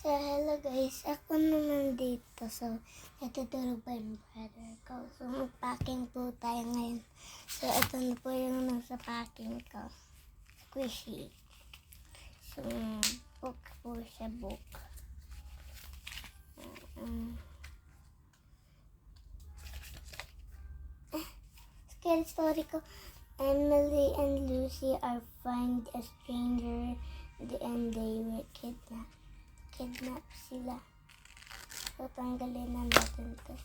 So, hello guys. Ako naman dito. So, natutulog pa yung brother ko. So, mag-packing po tayo ngayon. So, ito na po yung nasa packing ko. Squishy. So, book po siya, book. Scary story ko. Emily and Lucy are find a stranger and they were kidnapped. Kidnap sila. So, tanggalin na natin to.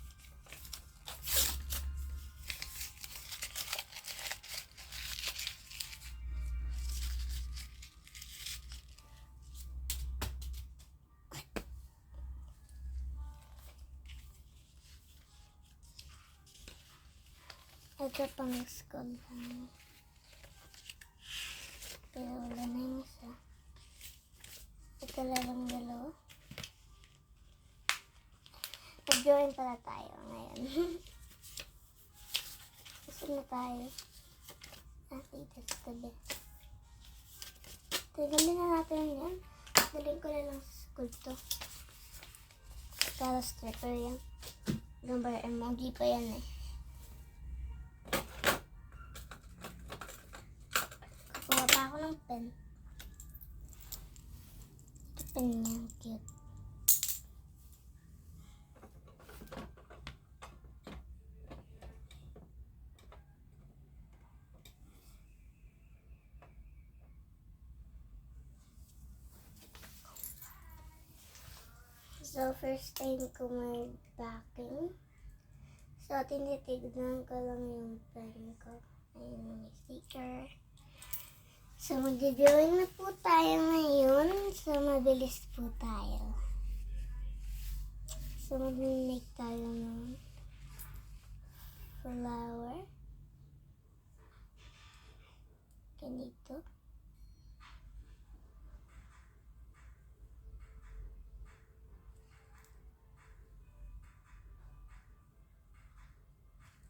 Ito pang school lang. Pero wala na yung isa. Ito lang dalawa. Mag-join pala tayo ngayon. Gusto na tayo. Dito sa tabi. Tagalin na natin yan. Daling ko na lang sa school to. Para stripper yan. Number emoji pa yan eh. Kukuha pa ako ng pen. Ito pen niya. Cute. So, first time ko mag-packing. So, tinitignan ko lang yung pen ko. Ayun, may sticker. So, mag-drawing na po tayo ngayon. So, mabilis po tayo. So, mag-make tayo ng flower. Ganito.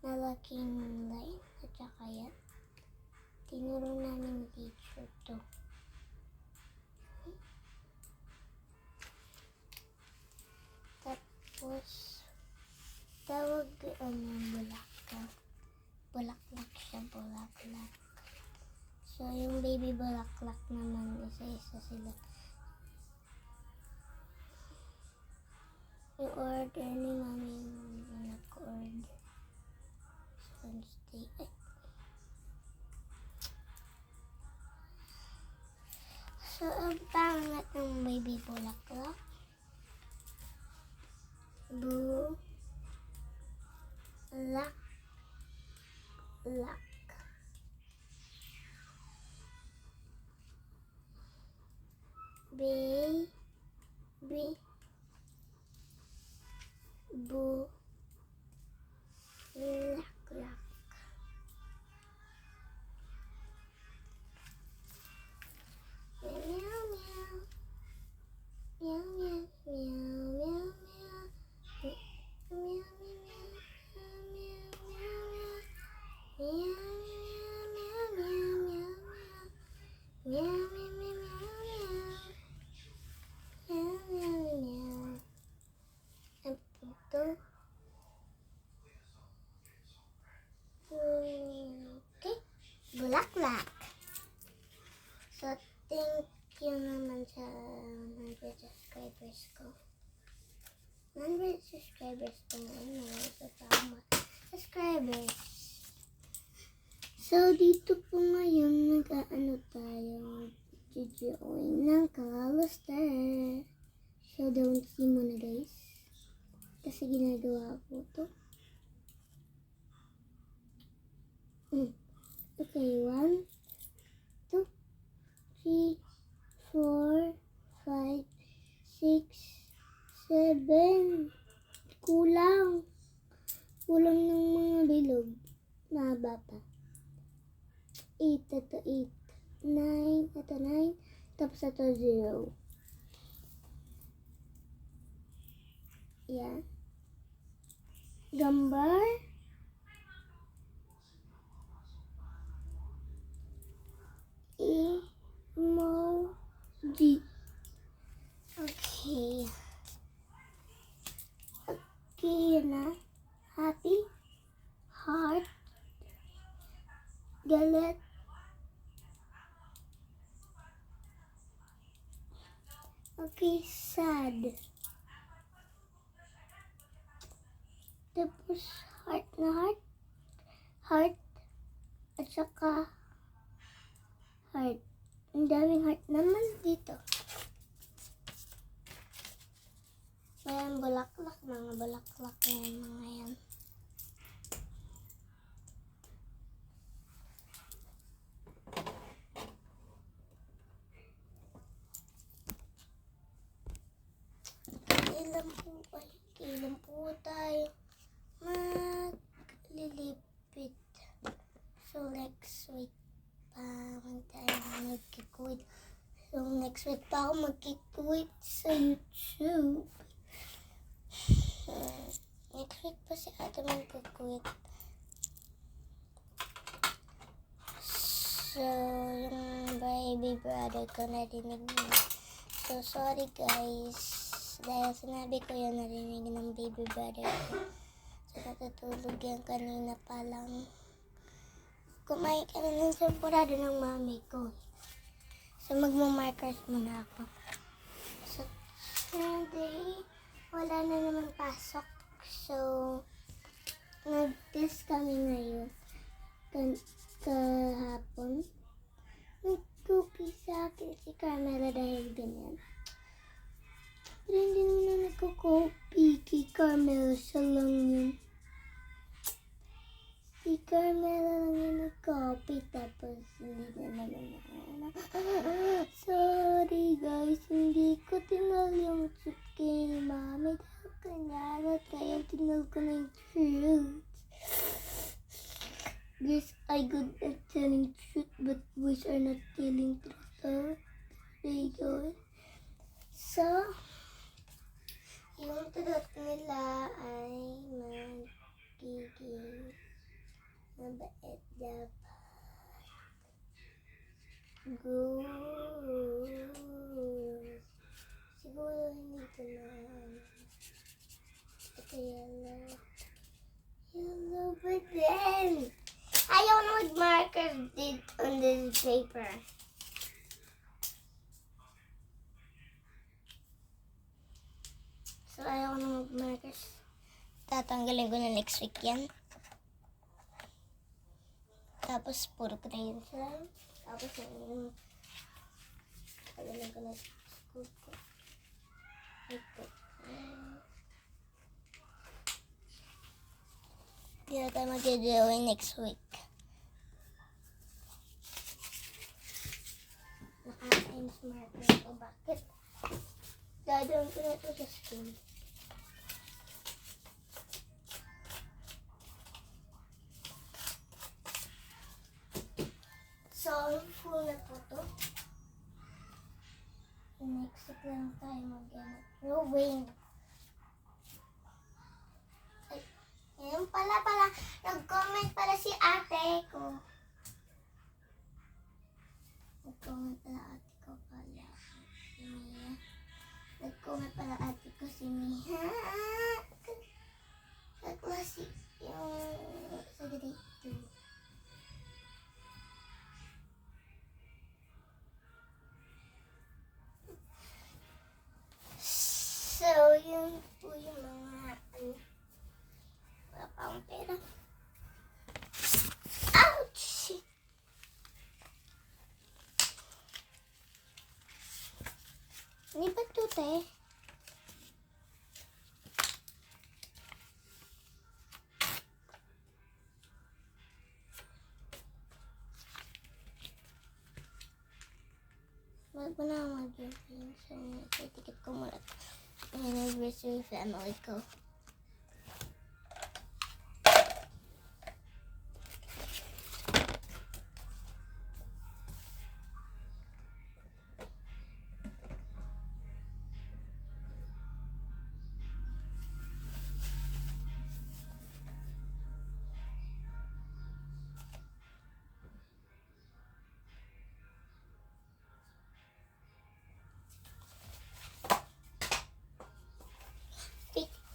Malaking line at saka yan. Tinuro namin teacher to. Tapos, tawag bulaklak. Bulaklak siya, bulaklak. So, yung baby bulaklak naman, isa-isa sila. Yung order ni mami yung nag-order. Wednesday. So, ang pangat ng baby bulaklak. Lak. Baby. Bulaklak. Meow meow. Meow meow meow meow meow. Meow bulaklak. So, thank you naman sa 100 subscribers ko. 100 subscribers ko ngayon. Wala pa akong subscribers. So, dito po ngayon nag-aano tayo. Mag-join ng Kalaster. So, don't see mo na guys. Kasi ginagawa ko to. Okay, 1, 2, 3, 4, 5, 6, 7. Kulang. Kulang ng mga bilog. Mahaba pa. 8, ito 8. 9, ito 9. Tapos ito 0. Yan. Gambar. Emoji. Okay. Okay. Okay, yun na. Happy. Heart. Galit. Okay, sad. Tapos, heart na heart. Heart. At saka, heart. Ang daming heart naman dito. Ayan, bulaklak. Mga bulaklak na yan, mga yan. Kailan po tayo maglilipit. So, next week pa tayo magkikwit. So, next week pa ako magkikwit sa YouTube. Next week pa si ate magkikwit. So, yung baby brother ko narinig niya. So, sorry guys. Dahil sinabi ko yun, narinig ng baby brother ko. So, natutulog yan kanina pa lang. Kumain ka na ng sampurado ng mami ko. So, magmamarkers muna ako. So, today, wala na naman pasok. So, nag-test kami ngayon. Kahapon. Nag-cookie sa akin si Carmela dahil ganyan. Pero hindi naman nagko-copy kay Carmela. Siya lang yun. Si Carmela lang yung nag-copy. Tapos hindi na naman. Sorry guys. Hindi ko tinal yung truth kay mami. Dahil kanyarat. Kaya tinal ko na yung truth. Guys, I good at telling truth. But boys are not telling truth. Oh, there you go. So, yung tudot nila ay magiging mabait dapat. Good. Siguro hindi ko na. Ito yellow. Yellow, but then ayaw na mag-marker did on this paper. So, ayaw na mag-markers. Tatanggalin ko na next week yan. Tapos, puro ko na yun sila. Tapos, yung tagalan ko na school ko. Ito. Hindi na tayo mag-drawing next week. Naka-times marker ko. Bakit? Dadawin ko na ito sa school. So, full na po ito. Next week lang tayo mag-drawing. Ngayon pala, nag-comment pala si ate ko. Nag-comment pala ate ko pala. Si Mia. Nag-comment pala ate ko si Mia. Kaklase yung sa grade 2. So, yun po yung mga wala pa akong pera. Ouch! Hindi ba ito, te? Bago na ako mag-giving. So, titikit ko muna ang anniversary family ko.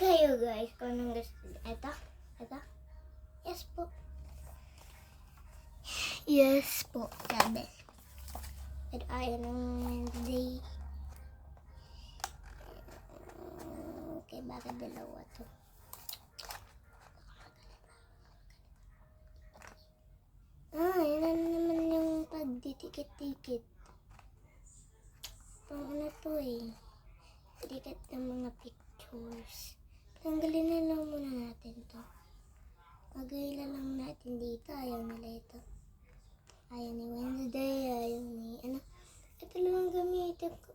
kayo guys kung anong gusto niyo. Ito? Ito? Yes po. Yes po, sabi. At ayaw ng Wednesday. Okay, bakit dalawa to? Yun na naman yung pagditikit-tikit. Pang ano to eh. Dikit ng mga pictures. Tanggalin na lang muna natin to. Magayla lang natin dito. Ayaw nila ito. Ayaw ni Wednesday. Ayaw ni ano. Ito lang ang gamitin ko.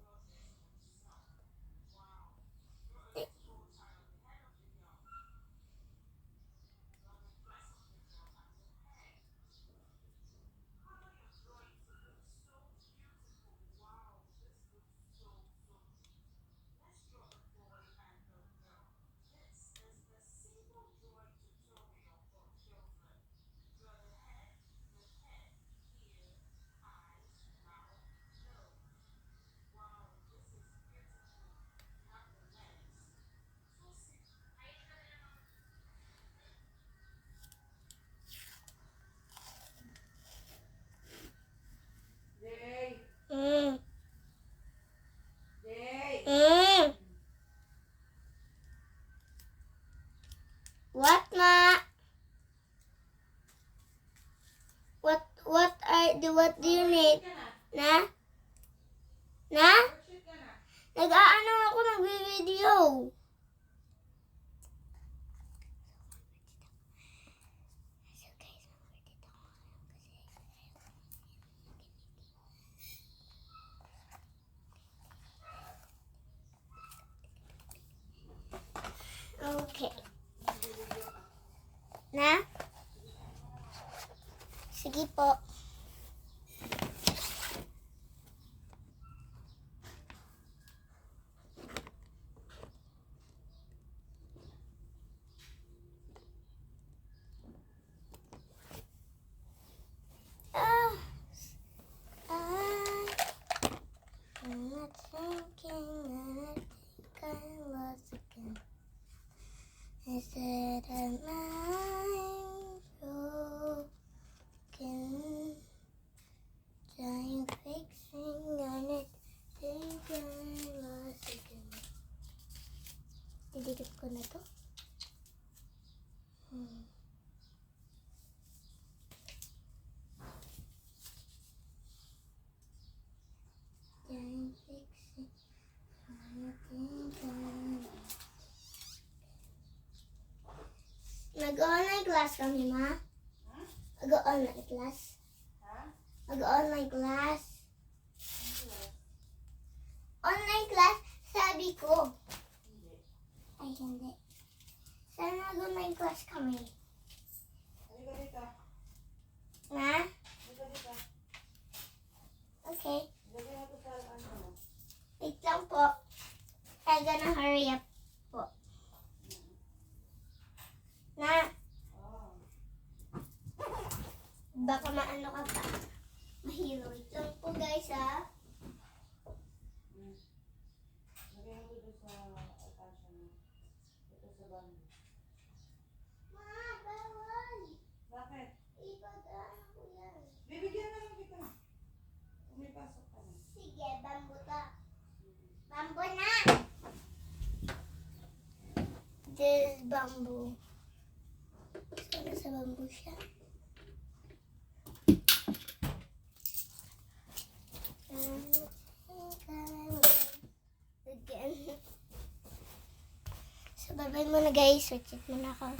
What ma? What do you need? Na? Nag-aano ako nagbi-video. Okay. Na? Sige po. I'm not thinking that I think I was again. I said I'm broken, trying fixing on it, think I was again. Didikit ko na to. Trying fixing on it, think I was. Mag-online class kami, ma? Mag-online class? Mag-online class? Online class, sabi ko. Ay, hindi. Saan mag-online class kami? Na? Okay. Wait lang po. I'm gonna hurry up po. Na? Baka maano ka pa. Mahilo. Wait lang po guys ha. Ma, bawal. Bakit? Ipag-ano ko yan. Bibigyan na lang kita. Kung may pasok ka na. Sige, bambu to. Bambu na! This is bamboo. Sana sa bamboo siya. Again. So, bye-bye muna guys. Switch it muna ako.